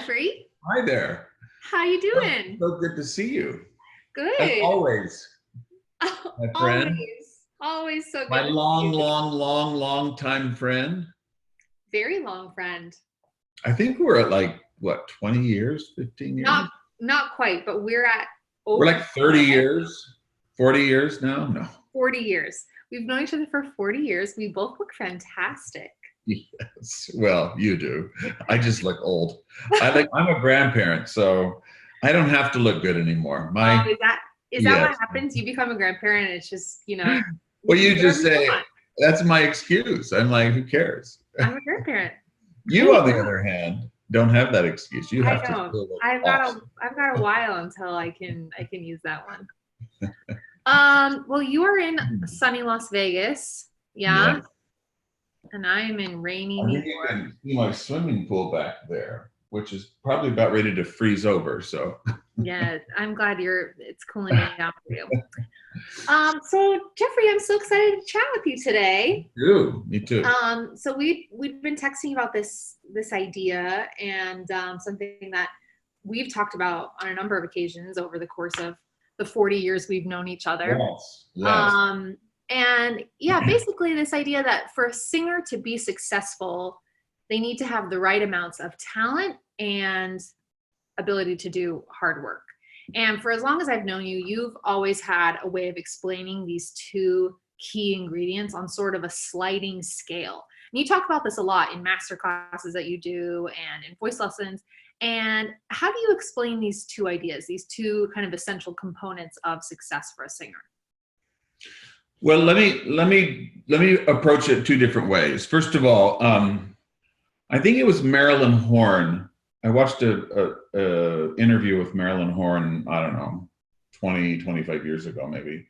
Jeffrey. Hi there. How you Oh, doing? so good to see you. As Good. always, my friend, Always so my good to see you. long time friend. Very long friend. I think we're at like, what, 20 years, 15 years? Not quite, but we're at We're over like 30 years, 40 years now? No. 40 years. We've known each other for 40 years. We both look fantastic. Yes. Well, you do. I just look old. I'm a grandparent, so I don't have to look good anymore. Is that Yes. what happens? You become a grandparent and it's just, you Well, can you do just whatever you say, want. that's my excuse. I'm like, who cares? I'm a grandparent. You, on the other hand, don't have that excuse. You I have to don't. feel I've got awesome. a while until I can use that one. Well, you are in sunny Las Vegas, yeah, Yeah. and I am in rainy I New think you York. can see my swimming pool back there, which is probably about ready to freeze over. So, Yeah, I'm glad it's cooling down for you. So Jeffrey, I'm so excited to chat with you today. me too. So we've been texting about this idea and something that we've talked about on a number of occasions over the course of the 40 years we've known each other. Yes. And yeah, basically this idea that for a singer to be successful, they need to have the right amounts of talent and ability to do hard work. And for as long as I've known you, you've always had a way of explaining these two key ingredients on sort of a sliding scale. And you talk about this a lot in master classes that you do and in voice lessons. And how do you explain these two ideas, these two kind of essential components of success for a singer? Well, let me approach it two different ways. First of all, I think it was Marilyn Horne. I watched a interview with Marilyn Horne, I don't know, 25 years ago, maybe,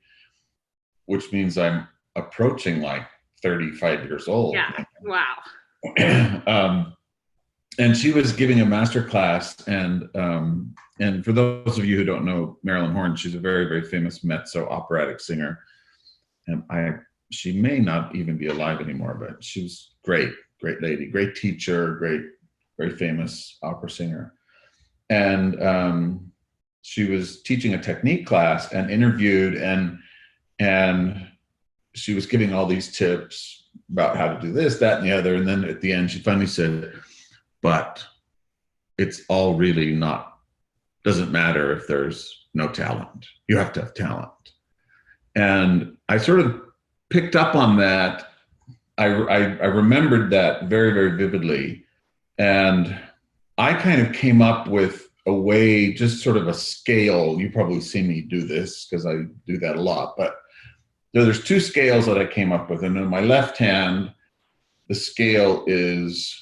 which means I'm approaching like 35 years old. Yeah. Wow. And she was giving a master class, and for those of you who don't know Marilyn Horne, she's a very, very famous mezzo operatic singer. And she may not even be alive anymore, but she was great lady, great teacher, very famous opera singer. And she was teaching a technique class and interviewed, and she was giving all these tips about how to do this, that, and the other. And then at the end, she finally said, but it's all really doesn't matter if there's no talent. You have to have talent. And I sort of picked up on that. I remembered that very, very vividly. And I kind of came up with a way, just sort of a scale. You probably see me do this because I do that a lot. But there's two scales that I came up with. And in my left hand, the scale is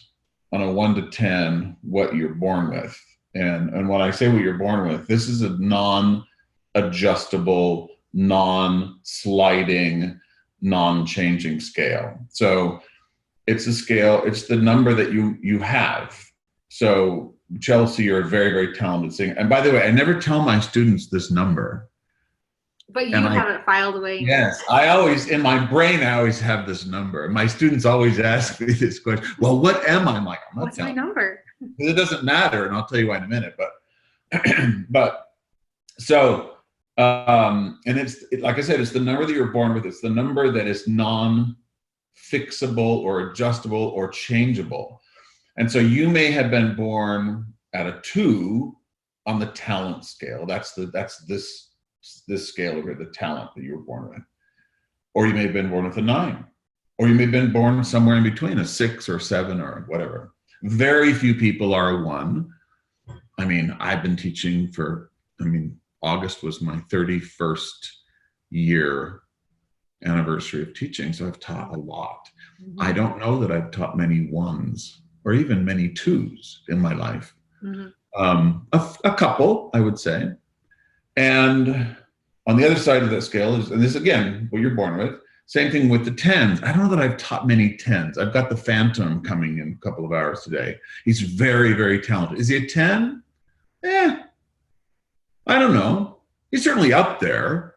on a 1 to 10, what you're born with. And when I say what you're born with, this is a non-adjustable, non-sliding, non-changing scale. So it's a scale, it's the number that you have. So Chelsea, you're a very, very talented singer. And by the way, I never tell my students this number. But you have it filed away. Yes, I always have this number. My students always ask me this question. Well, what am I? I'm like, I'm not What's my number? It doesn't matter, and I'll tell you why in a minute. But so, and like I said, it's the number that you're born with. It's the number that is non-fixable or adjustable or changeable. And so you may have been born at a 2 on the talent scale. That's this scale over the talent that you were born with. Or you may have been born with a 9. Or you may have been born somewhere in between, a 6 or 7 or whatever. Very few people are a 1. I mean, I've been teaching August was my 31st year anniversary of teaching, so I've taught a lot. Mm-hmm. I don't know that I've taught many 1s or even many 2s in my life. Mm-hmm. A couple, I would say. And on the other side of that scale is, and this again, what you're born with, same thing with the 10s. I don't know that I've taught many 10s. I've got the Phantom coming in a couple of hours today. He's very, very talented. Is he a 10? I don't know. He's certainly up there,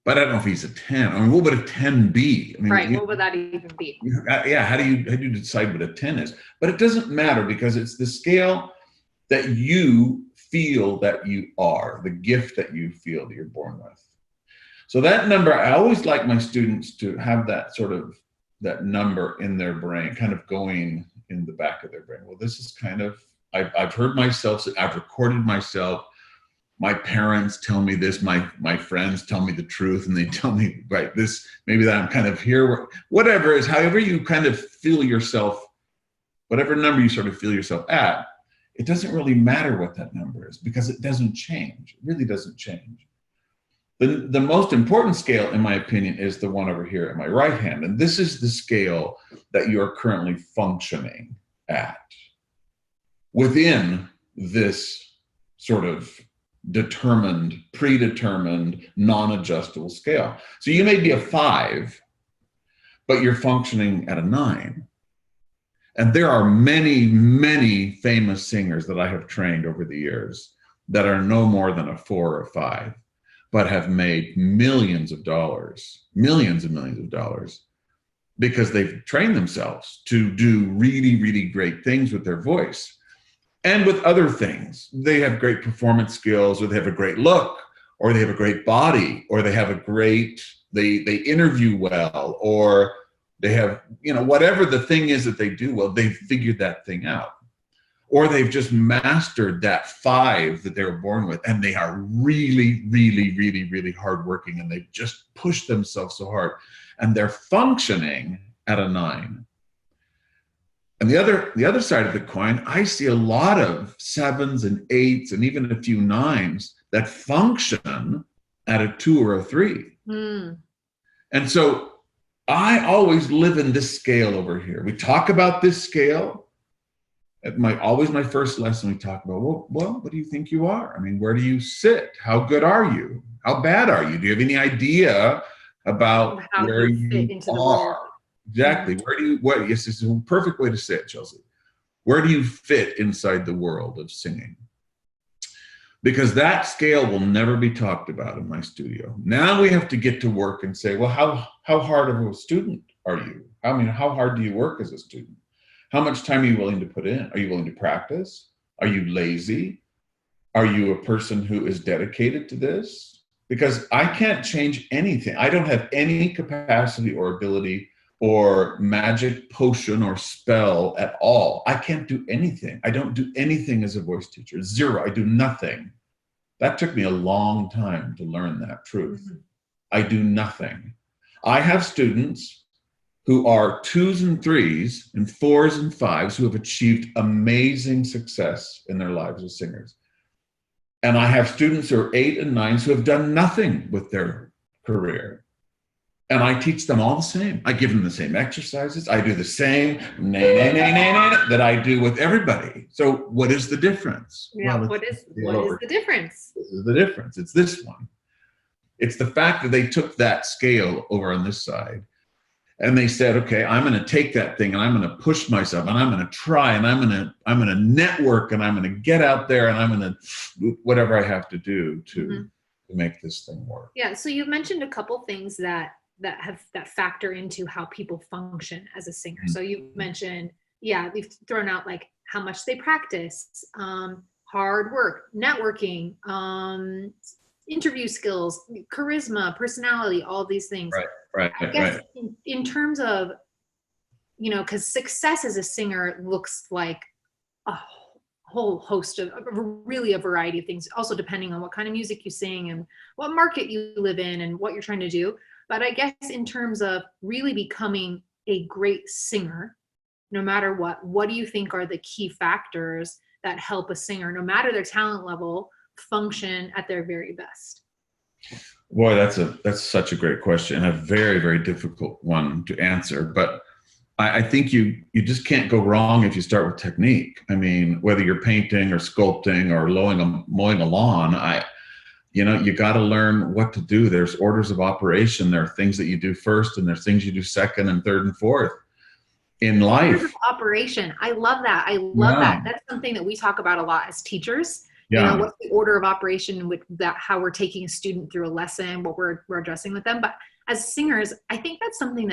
but I don't know if he's a 10. I mean, what would a 10 be? I mean, right, what would that even be? Yeah, how do you decide what a 10 is? But it doesn't matter because it's the scale. that you feel that you are, the gift that you feel that you're born with. So that number, I always like my students to have that sort of, that number in their brain, kind of going in the back of their brain. Well, this is kind of, I've heard myself, I've recorded myself. My parents tell me this, my friends tell me the truth, and they tell me, right, this, maybe that I'm kind of here, whatever it is, however you kind of feel yourself, whatever number you sort of feel yourself at, it doesn't really matter what that number is, because it doesn't change. It really doesn't change. The most important scale, in my opinion, is the one over here at my right hand. And this is the scale that you're currently functioning at within this sort of determined, predetermined, non-adjustable scale. So you may be a 5, but you're functioning at a 9. And there are many, many famous singers that I have trained over the years that are no more than a 4 or 5, but have made millions of dollars, millions and millions of dollars, because they've trained themselves to do really, really great things with their voice and with other things. They have great performance skills, or they have a great look, or they have a great body, or they have a great, they interview well, or they have, you know, whatever the thing is that they do well, they've figured that thing out. Or they've just mastered that 5 that they were born with, and they are really, really, really, really hardworking, and they've just pushed themselves so hard, and they're functioning at a 9. And the other side of the coin, I see a lot of 7s and 8s and even a few 9s that function at a 2 or a 3. Mm. And so I always live in this scale over here. We talk about this scale. At always my first lesson, we talk about, well, what do you think you are? I mean, where do you sit? How good are you? How bad are you? Do you have any idea about how where you fit you into the are? world? Exactly. Yes, this is a perfect way to say it, Chelsea. Where do you fit inside the world of singing? Because that scale will never be talked about in my studio. Now we have to get to work and say, well, how hard of a student are you? I mean, how hard do you work as a student? How much time are you willing to put in? Are you willing to practice? Are you lazy? Are you a person who is dedicated to this? Because I can't change anything. I don't have any capacity or ability or magic potion or spell at all. I can't do anything. I don't do anything as a voice teacher. Zero. I do nothing. That took me a long time to learn that truth. Mm-hmm. I do nothing. I have students who are 2s and 3s and 4s and 5s who have achieved amazing success in their lives as singers. And I have students who are 8 and 9s who have done nothing with their career. And I teach them all the same. I give them the same exercises. I do the same that I do with everybody. So what is the difference? Yeah, well, what is the difference? This is the difference. It's this one. It's the fact that they took that scale over on this side, and they said, okay, I'm going to take that thing and I'm going to push myself and I'm going to try and I'm going to network and I'm going to get out there and I'm going to do whatever I have to do to make this thing work. Yeah. So you've mentioned a couple things that factor into how people function as a singer. So you've mentioned, we've thrown out like how much they practice, hard work, networking, interview skills, charisma, personality, all these things. Right. I guess in terms of, because success as a singer looks like a whole host of really a variety of things, also depending on what kind of music you sing and what market you live in and what you're trying to do. But I guess in terms of really becoming a great singer, no matter what do you think are the key factors that help a singer, no matter their talent level, function at their very best? Boy, that's such a great question, and a very, very difficult one to answer. But I think you just can't go wrong if you start with technique. I mean, whether you're painting or sculpting or mowing a lawn, you got to learn what to do. There's orders of operation. There are things that you do first, and there's things you do second and third and fourth in life. Orders of operation. I love that. That. That's something that we talk about a lot as teachers. Yeah. What's the order of operation with that, how we're taking a student through a lesson, what we're addressing with them. But as singers, I think that's something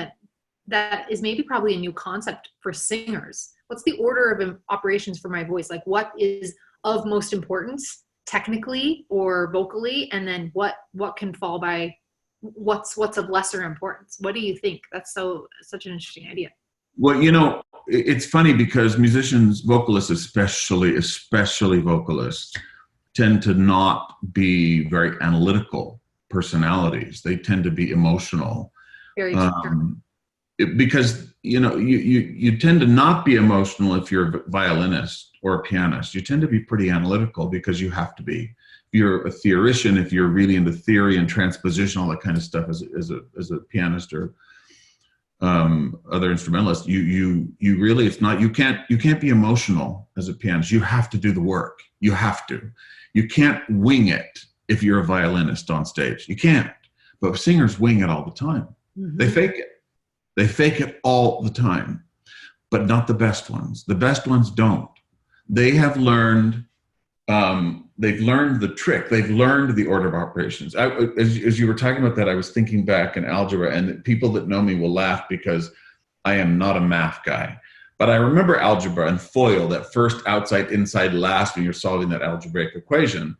that is maybe probably a new concept for singers. What's the order of operations for my voice? Like, what is of most importance technically or vocally, and then what can fall by what's of lesser importance. What do you think? That's such an interesting idea. Well, it's funny because musicians, vocalists especially vocalists, tend to not be very analytical personalities. They tend to be emotional. Very true. Because you tend to not be emotional if you're a violinist or a pianist. You tend to be pretty analytical because you have to be. If you're a theorician, if you're really into theory and transposition, all that kind of stuff as a pianist or other instrumentalist, you really, it's not, you can't be emotional as a pianist. You have to do the work. You have to. You can't wing it if you're a violinist on stage. You can't. But singers wing it all the time. Mm-hmm. They fake it. They fake it all the time, but not the best ones. The best ones don't. They have learned, they've learned the trick. They've learned the order of operations. As you were talking about that, I was thinking back in algebra, and people that know me will laugh because I am not a math guy. But I remember algebra and FOIL, that first outside, inside, last, when you're solving that algebraic equation.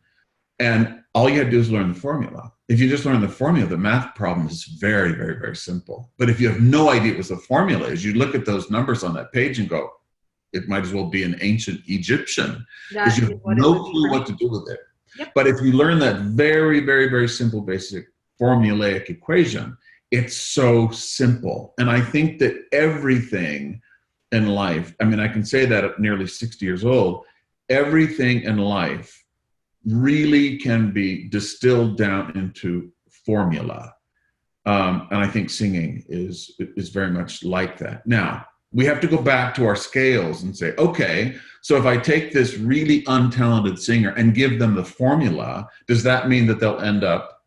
And all you had to do is learn the formula. If you just learn the formula, the math problem is very, very, very simple. But if you have no idea what the formula is, you look at those numbers on that page and go, it might as well be an ancient Egyptian, because you have no clue what to do with it. Yep. But if you learn that very, very, very simple, basic formulaic equation, it's so simple. And I think that everything in life, I mean, I can say that at nearly 60 years old, everything in life really can be distilled down into formula. And I think singing is very much like that. Now, we have to go back to our scales and say, okay, so if I take this really untalented singer and give them the formula, does that mean that they'll end up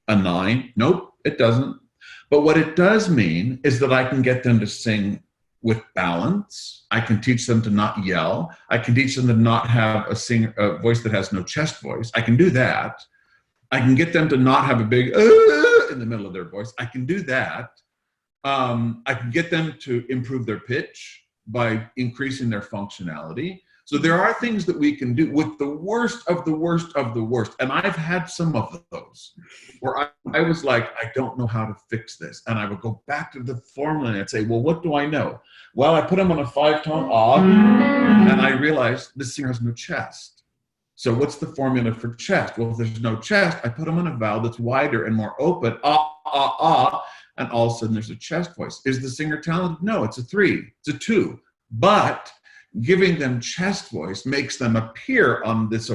a 9? Nope, it doesn't. But what it does mean is that I can get them to sing with balance. I can teach them to not yell. I can teach them to not have a voice that has no chest voice. I can do that. I can get them to not have a big in the middle of their voice. I can do that. I can get them to improve their pitch by increasing their functionality. So there are things that we can do with the worst of the worst of the worst. And I've had some of those where I was like, I don't know how to fix this. And I would go back to the formula and I'd say, well, what do I know? Well, I put them on a 5-tone odd, and I realized this singer has no chest. So what's the formula for chest? Well, if there's no chest, I put them on a vowel that's wider and more open, and all of a sudden there's a chest voice. Is the singer talented? No, it's a 3, it's a 2. But giving them chest voice makes them appear on this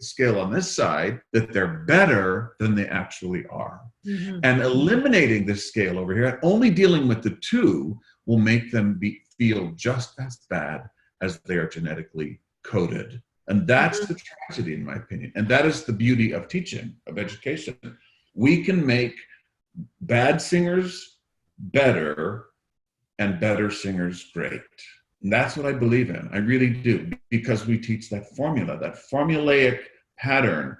scale on this side that they're better than they actually are. Mm-hmm. And eliminating this scale over here and only dealing with the 2 will make them feel just as bad as they are genetically coded. And that's the tragedy, in my opinion. And that is the beauty of teaching, of education. We can make bad singers better and better singers great. And that's what I believe in. I really do, because we teach that formula. That formulaic pattern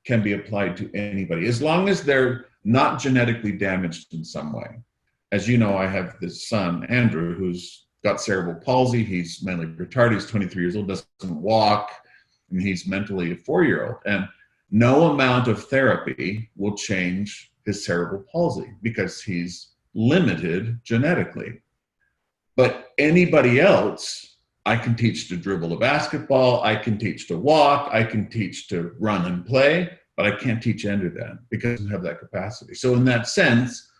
can be applied to anybody, as long as they're not genetically damaged in some way. As you know, I have this son, Andrew, who's got cerebral palsy. He's mentally retarded. He's 23 years old, doesn't walk, and he's mentally a 4-year-old. And no amount of therapy will change his cerebral palsy because he's limited genetically. But anybody else, I can teach to dribble a basketball, I can teach to walk, I can teach to run and play, but I can't teach Andrew that because he doesn't have that capacity. So in that sense,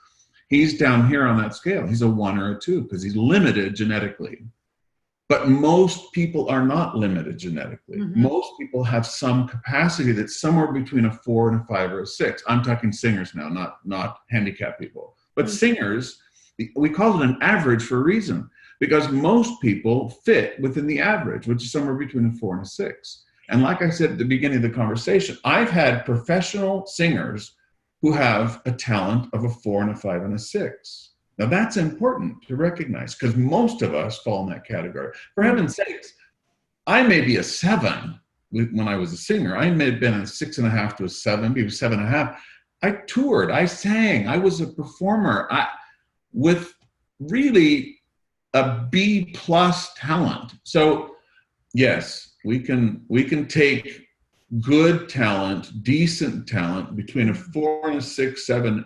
he's down here on that scale. He's a 1 or a 2 because he's limited genetically. But most people are not limited genetically. Mm-hmm. Most people have some capacity that's somewhere between a 4 and a 5 or a 6. I'm talking singers now, not handicapped people. But singers, we call it an average for a reason, because most people fit within the average, which is somewhere between a 4 and a 6. And like I said at the beginning of the conversation, I've had professional singers who have a talent of a 4 and a 5 and a 6. Now that's important to recognize, because most of us fall in that category. For heaven's sakes, I may be a 7 when I was a singer. I may have been a 6.5 to a 7, maybe 7.5. I toured, I sang, I was a performer with really a B+ talent. So yes, we can take good talent, decent talent, between a 4 and a 6, 7,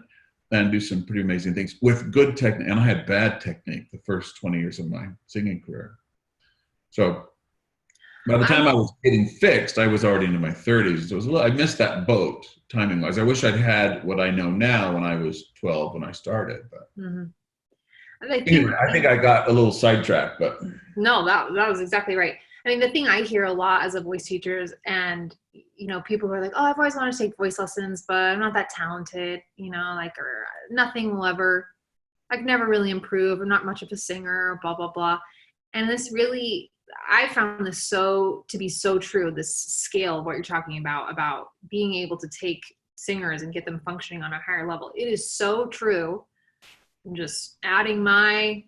and do some pretty amazing things with good technique. And I had bad technique the first 20 years of my singing career. So by the time I was getting fixed, I was already into my 30s. So I missed that boat timing wise. I wish I'd had what I know now when I was 12 when I started. But anyway, I think I got a little sidetracked. But no, that was exactly right. I mean, the thing I hear a lot as a voice teacher, and people who are like, "Oh, I've always wanted to take voice lessons, but I'm not that talented," or nothing will ever. I can never really improve. I'm not much of a singer. Blah blah blah. And this really, I found this to be so true. This scale of what you're talking about being able to take singers and get them functioning on a higher level. It is so true. I'm just adding my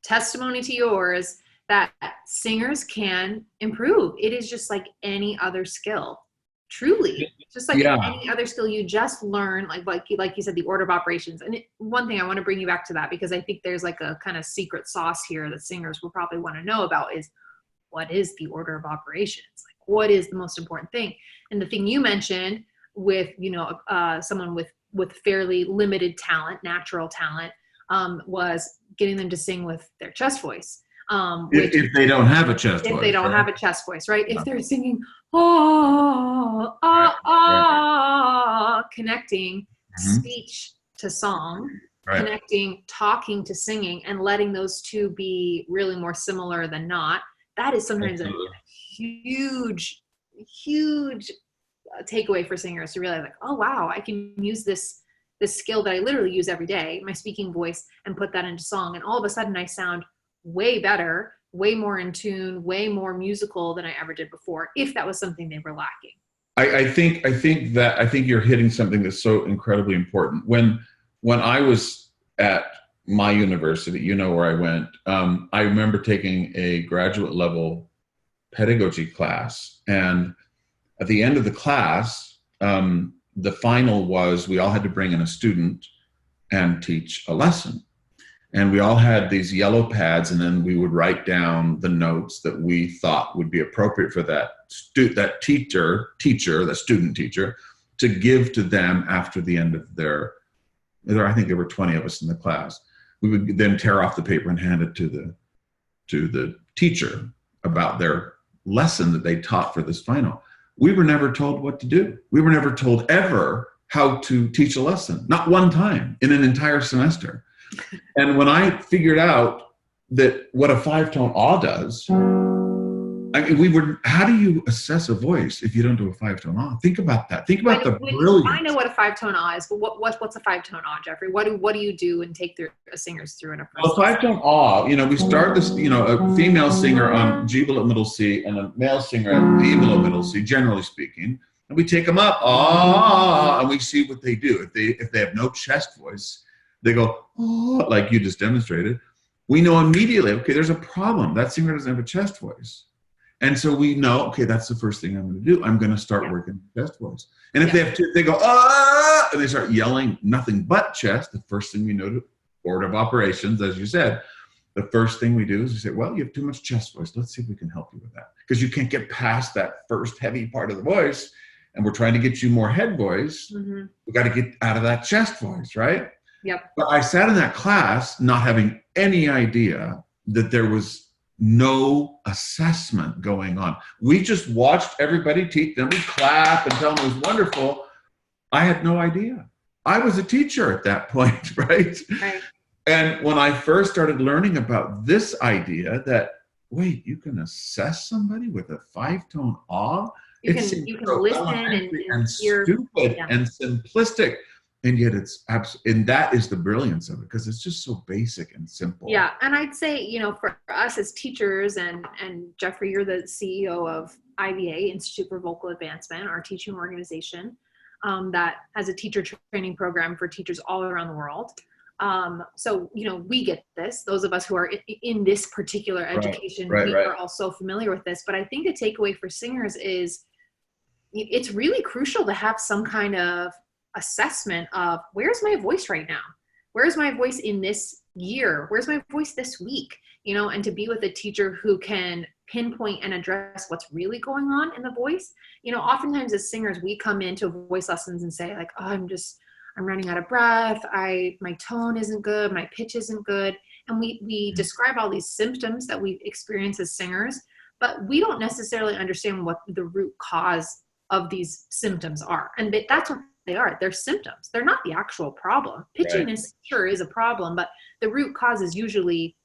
testimony to yours that singers can improve. It is just like any other skill. Truly, just like any other skill, you just learn, like you said, the order of operations. And one thing I want to bring you back to that, because I think there's like a kind of secret sauce here that singers will probably want to know about, is what is the order of operations? Like, what is the most important thing? And the thing you mentioned with, someone with fairly limited talent, natural talent, was getting them to sing with their chest voice. If they don't have a chest voice. If they don't have a chest voice, right? If they're singing, connecting speech to song, connecting talking to singing, and letting those two be really more similar than not, that is sometimes a huge takeaway for singers to realize, like, oh, wow, I can use this skill that I literally use every day, my speaking voice, and put that into song. And all of a sudden I sound way better, way more in tune, way more musical than I ever did before, if that was something they were lacking. I think you're hitting something that's so incredibly important. When I was at my university, where I went, I remember taking a graduate level pedagogy class, and at the end of the class, the final was we all had to bring in a student and teach a lesson. And we all had these yellow pads, and then we would write down the notes that we thought would be appropriate for that student teacher, to give to them after the end of I think there were 20 of us in the class. We would then tear off the paper and hand it to the teacher about their lesson that they taught for this final. We were never told what to do. We were never told ever how to teach a lesson, not one time in an entire semester. And when I figured out that what a 5-tone aw does, how do you assess a voice if you don't do a 5-tone aw? Think about that. Think about the brilliance. I know what a 5-tone aw is, but what's a 5-tone aw, Jeffrey? What do you do and take a singers through in a process? Well, 5-tone aw, we start this, a female singer on G below middle C and a male singer at B below middle C, generally speaking. And we take them up, and we see what they do. If they have no chest voice, they go, oh, like you just demonstrated. We know immediately, okay, there's a problem. That singer doesn't have a chest voice. And so we know, okay, that's the first thing I'm going to do. I'm going to start working chest voice. And if they have two, they go, and they start yelling nothing but chest. The first thing we know, to order of operations, as you said, the first thing we do is we say, well, you have too much chest voice. Let's see if we can help you with that. Because you can't get past that first heavy part of the voice. And we're trying to get you more head voice. Mm-hmm. We got to get out of that chest voice, right? Yep. But I sat in that class not having any idea that there was no assessment going on. We just watched everybody teach them. We clap and tell them it was wonderful. I had no idea. I was a teacher at that point, right? Right. And when I first started learning about this idea that, wait, you can assess somebody with a 5-tone aw? You can so listen and hear. Stupid and simplistic. And yet and that is the brilliance of it, because it's just so basic and simple. Yeah. And I'd say, for us as teachers, and Jeffrey, you're the CEO of IVA, Institute for Vocal Advancement, our teaching organization that has a teacher training program for teachers all around the world. So, we get this, those of us who are in this particular education, we are all so familiar with this. But I think the takeaway for singers is it's really crucial to have some kind of assessment of, where's my voice right now? Where's my voice in this year? Where's my voice this week? And to be with a teacher who can pinpoint and address what's really going on in the voice. Oftentimes as singers, we come into voice lessons and say like, oh, I'm running out of breath. My tone isn't good. My pitch isn't good. And we describe all these symptoms that we experience as singers, but we don't necessarily understand what the root cause of these symptoms are. And that's what they are. They're symptoms. They're not the actual problem. Pitchiness sure is a problem, but the root cause is usually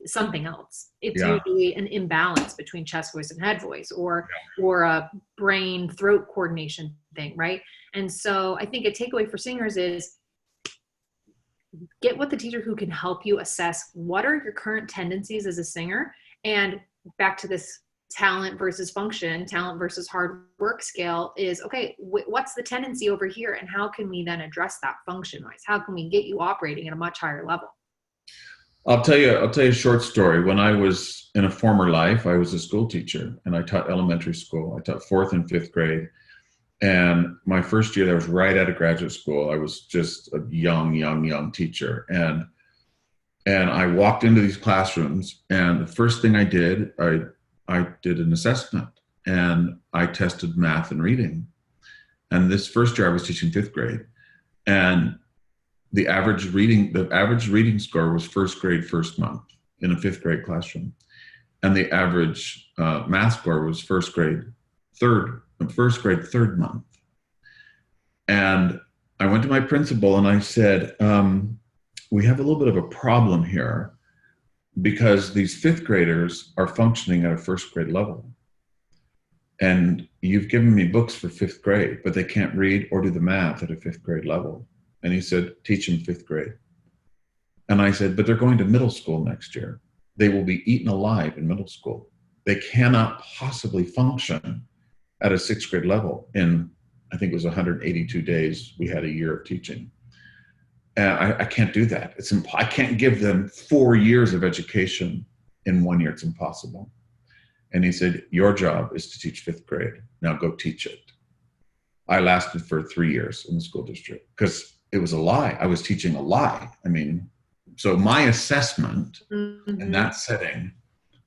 something else. It's usually an imbalance between chest voice and head voice, or a brain throat coordination thing, right? And so I think a takeaway for singers is get with the teacher who can help you assess what are your current tendencies as a singer. And back to this talent versus function, talent versus hard work scale is, okay, what's the tendency over here? And how can we then address that function wise? How can we get you operating at a much higher level? I'll tell you a short story. When I was in a former life, I was a school teacher and I taught elementary school. I taught 4th and 5th grade. And my first year, that was right out of graduate school. I was just a young teacher. And I walked into these classrooms, and the first thing I did, I did an assessment, and I tested math and reading. And this first year I was teaching 5th grade, and the average reading score was 1st grade first month in a 5th grade classroom. And the average math score was 1st grade third month. And I went to my principal and I said, we have a little bit of a problem here, because these 5th graders are functioning at a 1st grade level. And you've given me books for 5th grade, but they can't read or do the math at a 5th grade level. And he said, teach them 5th grade. And I said, but they're going to middle school next year. They will be eaten alive in middle school. They cannot possibly function at a 6th grade level. In, I think it was 182 days, we had a year of teaching. And I can't do that. I can't give them 4 years of education in 1 year. It's impossible. And he said, your job is to teach 5th grade. Now go teach it. I lasted for 3 years in the school district because it was a lie. I was teaching a lie. I mean, so my assessment in that setting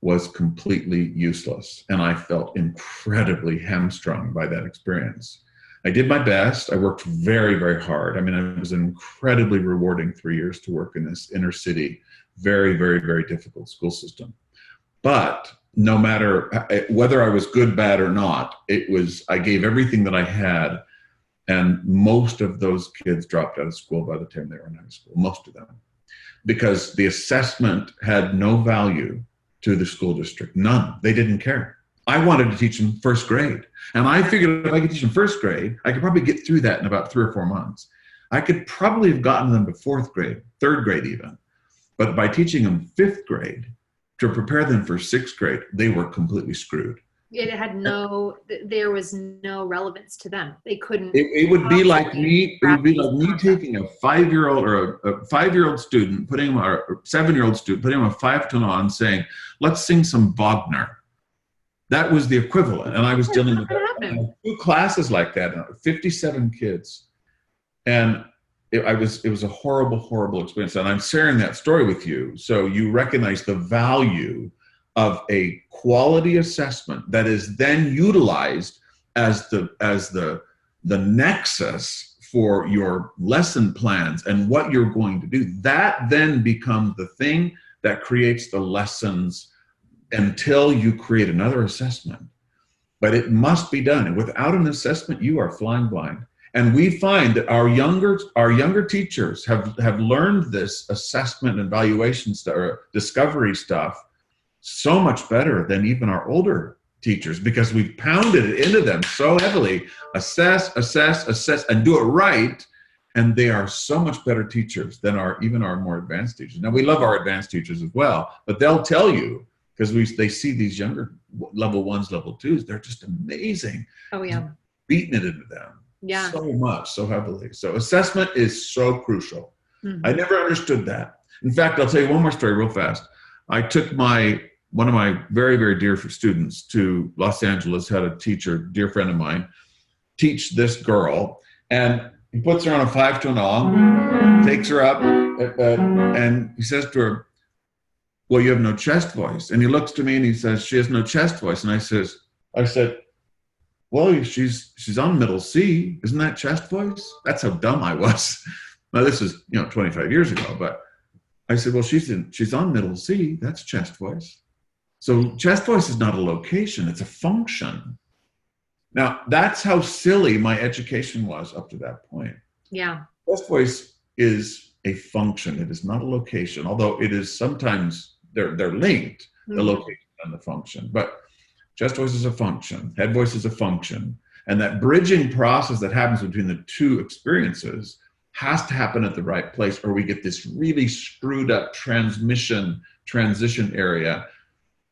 was completely useless. And I felt incredibly hamstrung by that experience. I did my best. I worked very, very hard. I mean, it was an incredibly rewarding 3 years to work in this inner city, very, very, very difficult school system. But no matter whether I was good, bad, or not, I gave everything that I had. And most of those kids dropped out of school by the time they were in high school, most of them, because the assessment had no value to the school district. None. They didn't care. I wanted to teach them 1st grade. And I figured if I could teach them 1st grade, I could probably get through that in about 3 or 4 months. I could probably have gotten them to 4th grade, 3rd grade even. But by teaching them 5th grade to prepare them for 6th grade, they were completely screwed. There was no relevance to them. They couldn't. It would be like me taking a 5-year-old or a 5-year-old student, or a 7-year-old student, putting him a 5 tone on, saying, let's sing some Wagner. That was the equivalent. And I was dealing with 2 classes like that, 57 kids. And it was a horrible, horrible experience. And I'm sharing that story with you so you recognize the value of a quality assessment that is then utilized as the nexus for your lesson plans and what you're going to do. That then becomes the thing that creates the lessons until you create another assessment. But it must be done. And without an assessment, you are flying blind. And we find that our younger teachers have learned this assessment and evaluation or discovery stuff so much better than even our older teachers, because we've pounded it into them so heavily. Assess, and do it right. And they are so much better teachers than even our more advanced teachers. Now, we love our advanced teachers as well, but they'll tell you, because they see these younger level 1s, level 2s, they're just amazing. Oh, yeah. Beating it into them. Yeah. So much, so heavily. So assessment is so crucial. Mm-hmm. I never understood that. In fact, I'll tell you one more story real fast. I took one of my very, very dear students to Los Angeles, had a teacher, dear friend of mine, teach this girl. And he puts her on a 5 tone on, takes her up, and he says to her, well, you have no chest voice. And he looks to me and he says, she has no chest voice. And I said, well, she's on middle C. Isn't that chest voice? That's how dumb I was. Now this is, 25 years ago, but I said, well, she's on middle C. That's chest voice. So chest voice is not a location, it's a function. Now, that's how silly my education was up to that point. Yeah. Chest voice is a function. It is not a location, although it is sometimes, they're linked, the location and the function. But chest voice is a function. Head voice is a function. And that bridging process that happens between the two experiences has to happen at the right place, or we get this really screwed up transition area.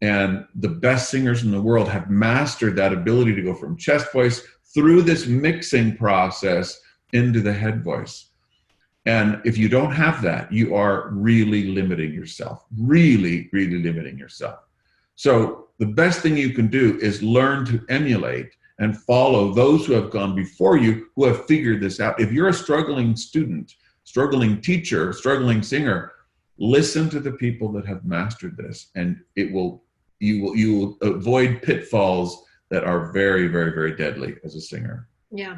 And the best singers in the world have mastered that ability to go from chest voice through this mixing process into the head voice. And if you don't have that, you are really limiting yourself, really, really limiting yourself. So the best thing you can do is learn to emulate and follow those who have gone before you, who have figured this out. If you're a struggling student, struggling teacher, struggling singer, listen to the people that have mastered this, and you will avoid pitfalls that are very, very, very deadly as a singer. Yeah.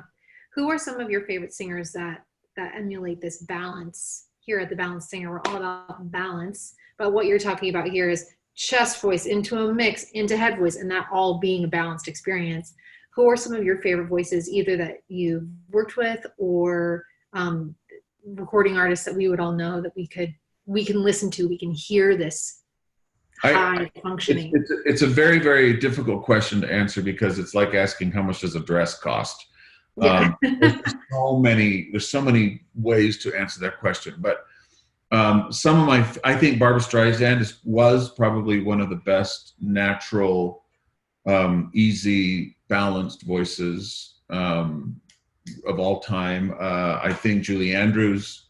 Who are some of your favorite singers that emulate this balance? Here at the Balanced Singer, we're all about balance, but what you're talking about here is chest voice into a mix, into head voice, and that all being a balanced experience. Who are some of your favorite voices, either that you've worked with or recording artists that we would all know that we can listen to, we can hear this high functioning? It's a very, very difficult question to answer, because it's like asking how much does a dress cost? Yeah. There's so many ways to answer that question, but I think Barbra Streisand was probably one of the best natural, easy, balanced voices of all time. I think Julie Andrews,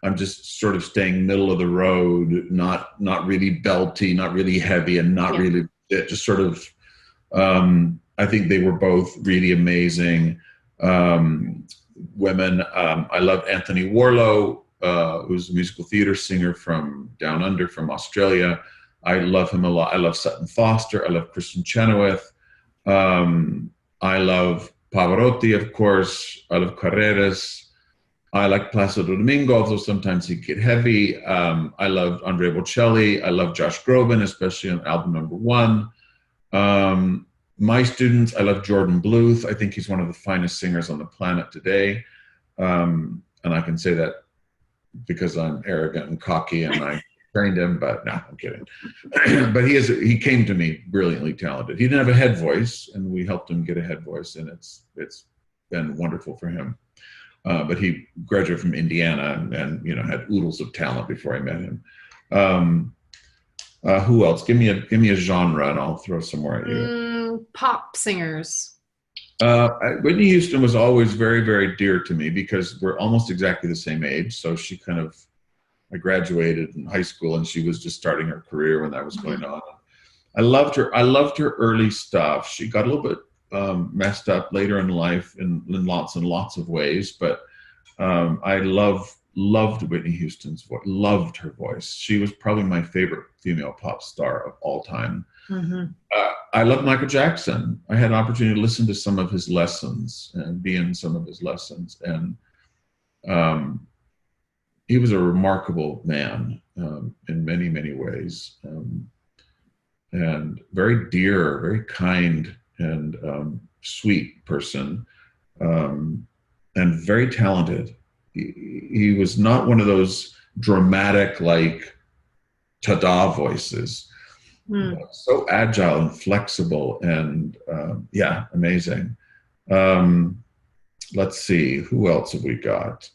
I'm just sort of staying middle of the road, not really belty, not really heavy, and not really just sort of. I think they were both really amazing women. I love Anthony Warlow, who's a musical theater singer from down under, from Australia. I love him a lot. I love Sutton Foster. I love Kristen Chenoweth. I love Pavarotti, of course. I love Carreras. I like Placido Domingo, although sometimes he get heavy. I love Andrea Bocelli. I love Josh Groban, especially on album number 1. My students, I love Jordan Bluth. I think he's one of the finest singers on the planet today. And I can say that because I'm arrogant and cocky and I trained him, but no, I'm kidding. But he came to me brilliantly talented. He didn't have a head voice, and we helped him get a head voice, and it's been wonderful for him. But he graduated from Indiana and had oodles of talent before I met him. Who else? Give me a genre, and I'll throw some more at you. Pop singers. Whitney Houston was always very, very dear to me because we're almost exactly the same age. So I graduated in high school, and she was just starting her career when that was going on. I loved her. I loved her early stuff. She got a little bit messed up later in life in lots and lots of ways, but I loved Whitney Houston's voice. Loved her voice. She was probably my favorite female pop star of all time. Mm-hmm. I love Michael Jackson. I had an opportunity to listen to some of his lessons and be in some of his lessons, and he was a remarkable man in many, many ways, and very dear, very kind, and sweet person, and very talented. He was not one of those dramatic, like, ta-da voices. So agile and flexible, and amazing. Let's see, who else have we got?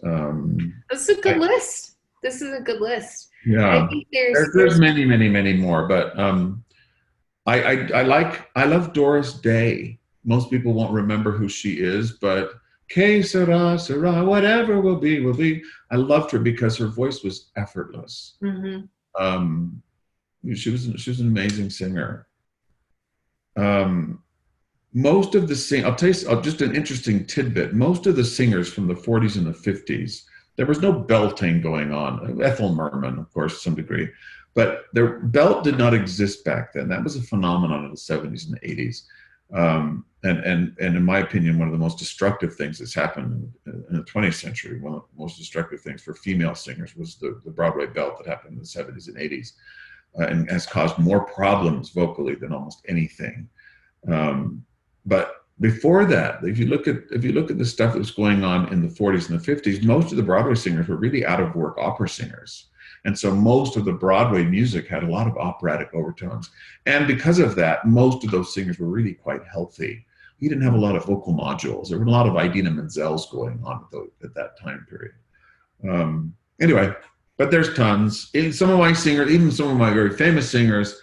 This is a good list. This is a good list. Yeah, I think there's many, many, many more, but I love Doris Day. Most people won't remember who she is, but que sera, sera, whatever will be, will be. I loved her because her voice was effortless. Mm-hmm. She was an amazing singer. Most of the I'll tell you just an interesting tidbit. Most of the singers from the 40s and the 50s There was no belting going on. Ethel Merman, of course, to some degree, but their belt did not exist back then. That was a phenomenon in the 70s and 80s. And in my opinion, one of the most destructive things that's happened in the 20th century, one of the most destructive things for female singers was the Broadway belt that happened in the 70s and 80s, and has caused more problems vocally than almost anything. But before that, if you look at the stuff that was going on in the 40s and the 50s, most of the Broadway singers were really out of work opera singers. And so most of the Broadway music had a lot of operatic overtones. And because of that, most of those singers were really quite healthy. We didn't have a lot of vocal modules. There were a lot of Idina Menzel's going on at that time period. Anyway, but there's tons. In some of my singers, even some of my very famous singers,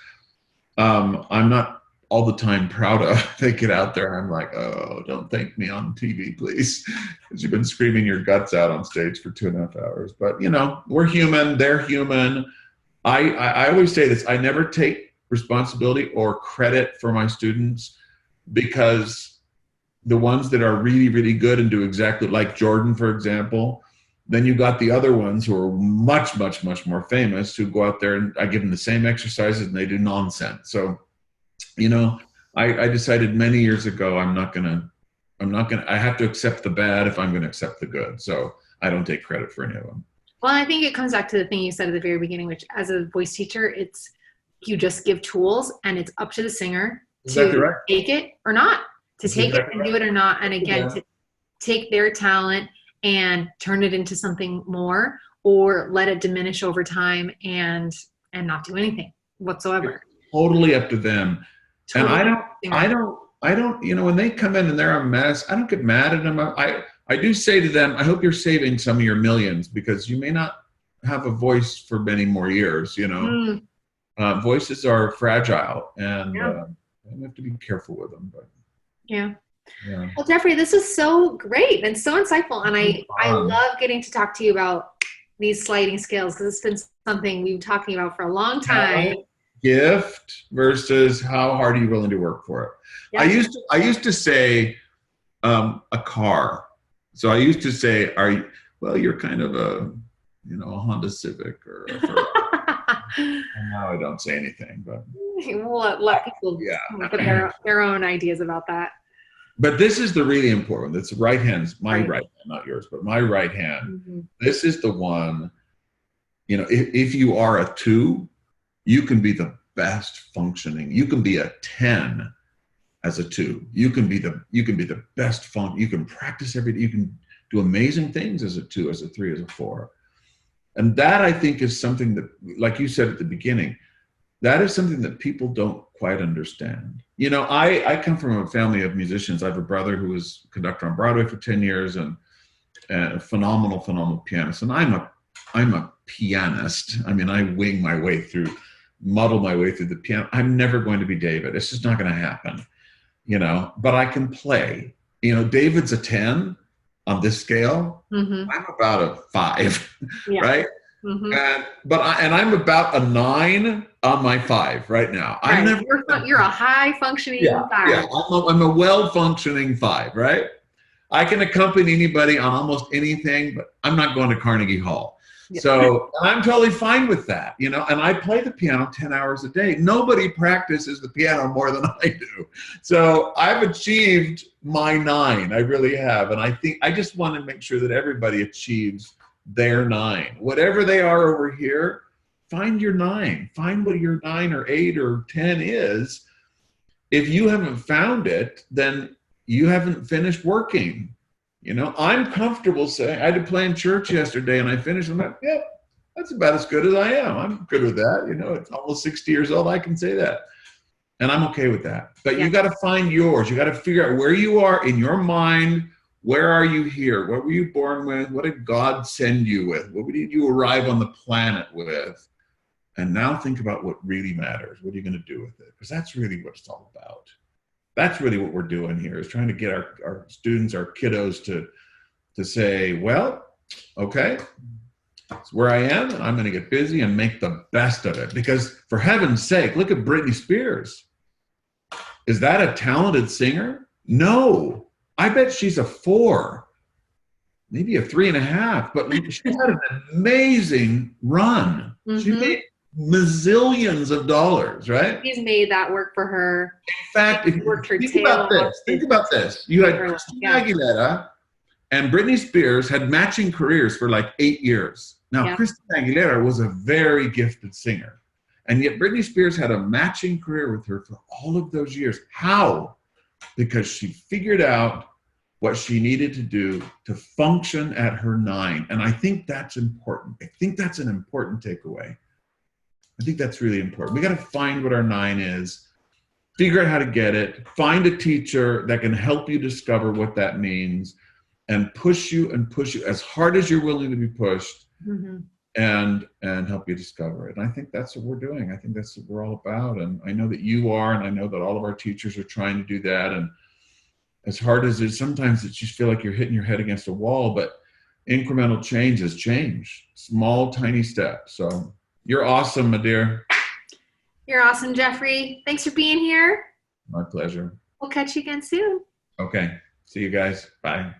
I'm not all the time proud of. They get out there and I'm like, oh, don't thank me on TV, please. Because you've been screaming your guts out on stage for 2.5 hours. But, you know, we're human, they're human. I always say this, I never take responsibility or credit for my students, because the ones that are really, really good and do exactly like Jordan, for example, then you got the other ones who are much, much, much more famous, who go out there and I give them the same exercises and they do nonsense. So, you know, I decided many years ago, I have to accept the bad if I'm going to accept the good. So I don't take credit for any of them. Well, I think it comes back to the thing you said at the very beginning, which as a voice teacher, it's you just give tools and it's up to the singer to take it or not, to take it and do it or not. And again, to take their talent and turn it into something more, or let it diminish over time and not do anything whatsoever. Totally up to them. Totally. And I don't, you know, when they come in and they're a mess, I don't get mad at them. I do say to them, I hope you're saving some of your millions, because you may not have a voice for many more years, you know. Voices are fragile, and you have to be careful with them. But yeah. Well, Jeffrey, this is so great and so insightful. And I love getting to talk to you about these sliding scales, because it's been something we've been talking about for a long time. Gift versus how hard are you willing to work for it? Yeah. I used to say a car. So I used to say, you're kind of a Honda Civic or a Ferrari. And now I don't say anything, but we'll let people put their own ideas about that. But this is the really important. It's right hand, my right hand, not yours, but my right hand. Mm-hmm. This is the one, you know, if you are a 2, you can be the best functioning. You can be a 10 as a 2. You can be the best you can practice every day. You can do amazing things as a 2, as a 3, as a 4. And that, I think, is something that, like you said at the beginning, that is something that people don't quite understand. You know, I come from a family of musicians. I have a brother who was conductor on Broadway for 10 years and a phenomenal pianist. And I'm a pianist. I mean, I muddle my way through the piano. I'm never going to be David. It's just not going to happen, you know, but I can play. You know, David's a 10 on this scale. Mm-hmm. I'm about a 5, right? Mm-hmm. And I'm about a 9 on my 5 right now. Right. You're a high functioning 5. Yeah, I'm a well functioning 5, right? I can accompany anybody on almost anything, but I'm not going to Carnegie Hall. Yeah. So I'm totally fine with that, you know, and I play the piano 10 hours a day. Nobody practices the piano more than I do. So I've achieved my 9. I really have. And I think I just want to make sure that everybody achieves their 9. Whatever they are over here, find your 9. Find what your 9 or 8 or 10 is. If you haven't found it, then you haven't finished working. You know, I'm comfortable saying, I had to play in church yesterday and I finished. I'm like, yeah, that's about as good as I am. I'm good with that. You know, it's almost 60 years old. I can say that. And I'm okay with that. But you got to find yours. You got to figure out where you are in your mind. Where are you here? What were you born with? What did God send you with? What did you arrive on the planet with? And now think about what really matters. What are you going to do with it? Because that's really what it's all about. That's really what we're doing here, is trying to get our students, our kiddos to say, well, okay, it's where I am, and I'm going to get busy and make the best of it. Because for heaven's sake, look at Britney Spears. Is that a talented singer? No. I bet she's a 4. maybe a 3.5, but she had an amazing run. She made mazillions of dollars, right? He's made that work for her. In fact, if worked her think tail about off. this. Think about this. You had Christina Aguilera and Britney Spears had matching careers for like 8 years. Now, Christina Aguilera was a very gifted singer, and yet Britney Spears had a matching career with her for all of those years. How? Because she figured out what she needed to do to function at her 9. And I think that's important. I think that's an important takeaway. I think that's really important. We got to find what our 9 is, figure out how to get it, find a teacher that can help you discover what that means, and push you as hard as you're willing to be pushed, and help you discover it. And I think that's what we're doing. I think that's what we're all about. And I know that you are, and I know that all of our teachers are trying to do that. And as hard as it is, sometimes it just feel like you're hitting your head against a wall, but incremental change is change. Small, tiny steps. So you're awesome, my dear. You're awesome, Jeffrey. Thanks for being here. My pleasure. We'll catch you again soon. Okay. See you guys. Bye.